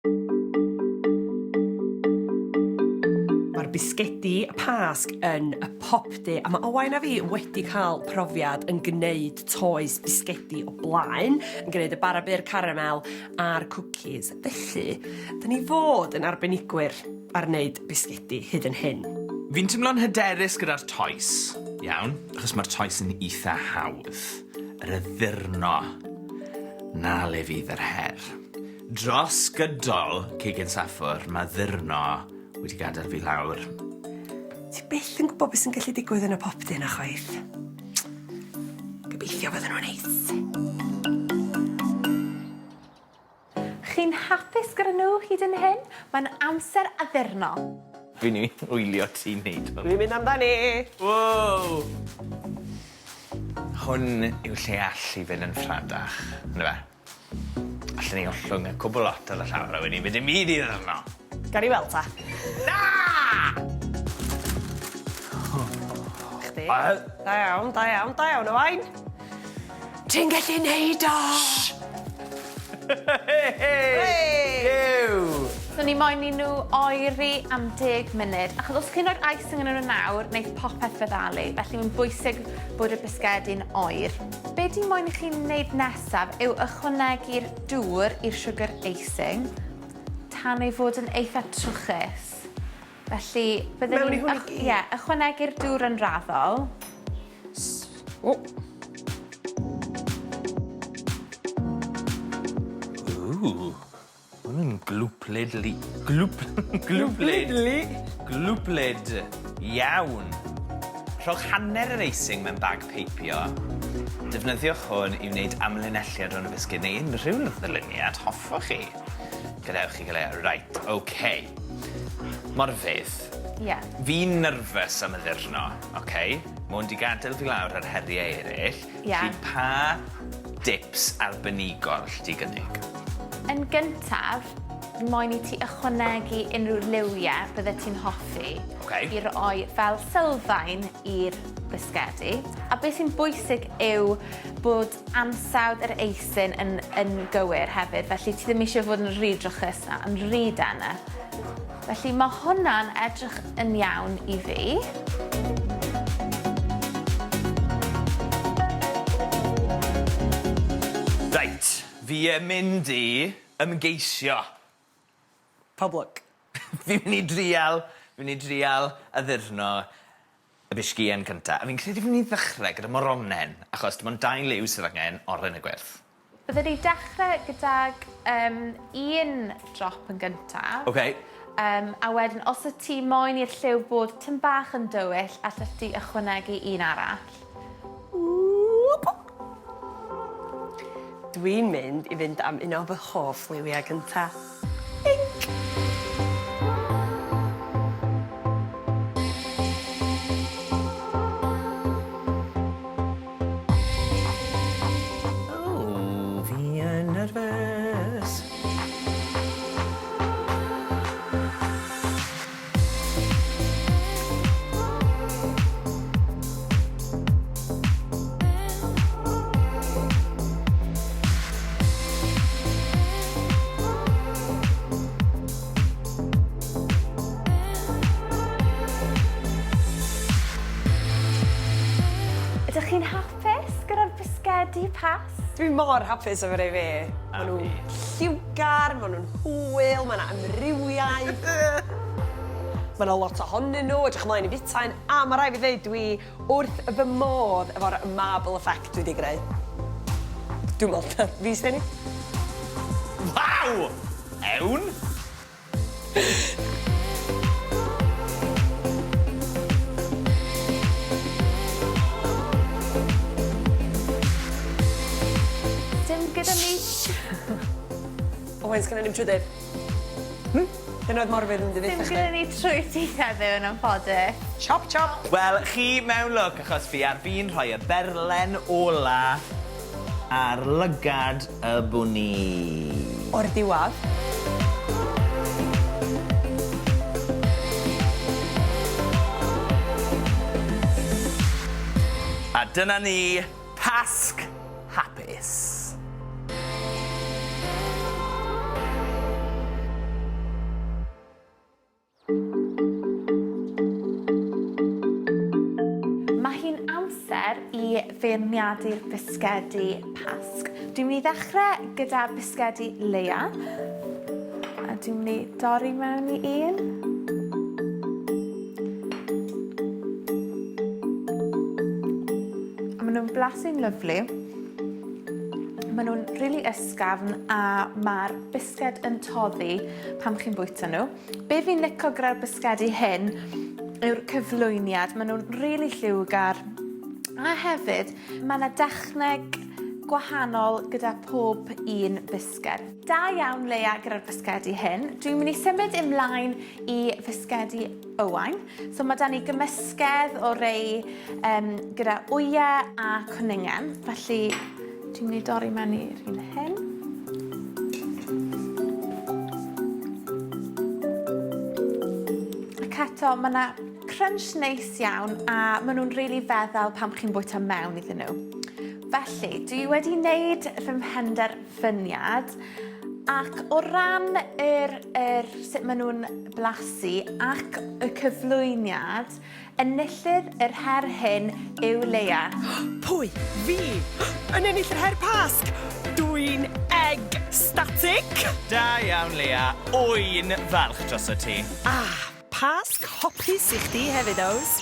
Mae'r Bisgedi Pasg yn y popdy, a mae Owain a fi wedi cael profiad yn gwneud toes bisgedi o blaen, yn gwneud y bara byr caramel a'r cookies. Felly, dyn ni fod yn arbenigwyr ar wneud bisgedi hyd yn hyn. Fi'n teimlo'n hyderus gyda'r toes, iawn, achos mae'r toes yn eitha hawdd. Yr addurno, na le fydd yr her. Dros gydol Cegin Saffwrn, mae addurno wedi gadael fi lawr. Ti byth yn gwybod beth sy'n gallu digwydd yn y popdy yna chwaith. Gobeithio fydden nhw'n neis. Chi'n hapus gyda nhw hyd yn hyn? Mae'n amser addurno. Fi'n i wylio ti'n neud hwn. Dwi'n mynd amdani. Wow! Hwn yw lle allu fynd yn ffradach, yna fe? Allen ni ollwng y cwbl lot ar y llawr a wedyn fynd i myd i'r arno. Gari weld ta. Na! Chdi? Da iawn, da iawn, da iawn, Owain. Ti'n gallu neud o! So ni moyn i nhw oeri am 10 munud, achos os chi'n rhoi icing yn nhw nawr, wneud popeth feddalu, felly mae'n bwysig bod y bisgedi'n oer. Be di moyn i chi'n neud nesaf yw ychwanegu'r dŵr i'r sugar icing, tan ei fod yn eitha trwchus. Felly, byddwn ni'n ychwanegu'r dŵr yn raddol. Hwn yn glwpled iawn. Rhowch hanner yr icing mewn bag peipio. Defnyddiwch hwn i wneud amlinelliad o'n y bisged neu unrhyw ddyluniad hoffwch chi. Gadewch chi gael e. Right, oce. Morfydd. Fi'n nyrfys am y ddurno, oce? Mae hwn di gadael fi lawr ar heriau eraill. Felly pa dips arbenigol di gynnig? Yn gyntaf, moyn i ti ychwanegu unrhyw liwiau bydde ti'n hoffi i roi fel sylfaen i'r bisgedi. A beth sy'n bwysig yw bod ansawdd yr eisyn yn gywir hefyd, felly ti ddim eisiau fod yn rhy drwchus na, yn rhy dena. Felly mae hwnna'n edrych yn iawn i fi. Reit, fi yn mynd i ymgeisio. Public. Fi'n mynd i drial addurno y bisgïen cynta. A fi'n credu fi'n mynd i ddechrau gyda moronen, achos dim ond 2 liw sydd angen oren y gwyrth. Byddwn ni dechrau gydag 1 drop yn gyntaf. A wedyn, os y ti moyn i'r lliw bod tym bach yn dywyll, allech ti ychwanegu 1 arall. Dwi'n mynd i fynd am un o fy hoff liwiau cynta. Fi yn nerfus. Ydych chi'n hapus gyda'r Bisgedi Pasg? Dwi'n mor hapus efo rei fi. Maen nhw'n lliwgar, maen nhw'n hwyl, maen nhw'n amrywiaeth. Mae yna lot ohonyn nhw, edrych ymlaen i fitain, a mae rai fi ddeud dwi wrth fy modd efo'r marble effect dwi wedi greu. Dwi'n meddwl, fi sy'n ni? Waw! Ewn? Gyda ni... Owain, sgan i'n trydydd. Dyn oedd Morfydd yn dyfydd. Dim gyda ni trwy teith heddiw yn ymfodus. Chop, chop. Wel, chi mewn look, achos fi ar fi'n rhoi y berlen ola ar lygad y bwni. O'r diwadd. A dyna ni, Pasg hapus. feirniadu'r bisgedi Pasg. Dwi'n mynd i ddechrau gyda bisgedi Leah. A dwi'n mynd i dorri mewn i un. A maen nhw'n blasu'n lyflu. Maen nhw'n rili ysgafn a mae'r bisged yn toddi pam chi'n bwyta nhw. Be fi'n licio gyda'r bisgedi hyn yw'r cyflwyniad. Maen nhw'n rili lliwgar. A hefyd, mae yna dechneg gwahanol gyda pob un bisged. Da iawn Leah gyda'r bisgedi hyn. Dwi'n mynd i symud ymlaen i fisgedi Owain. So mae da ni gymysgedd o rei gyda wyau a cwningen. Felly dwi'n mynd i dorri mewn i'r un hyn. Ac eto, mae yna crunch neis iawn a maen nhw'n rili feddal pam chi'n bwyta mewn iddyn nhw. Felly, dwi wedi wneud fy mhenderfyniad ac o ran sut maen nhw'n blasu ac y cyflwyniad, enillydd yr her hyn yw Leah. Pwy? Fi? Yn ennill yr her Pasg? Dwi'n egstatic. Da iawn, Leah. Wy'n falch dros o ti. Pasg hopus i chdi hefyd, Ows.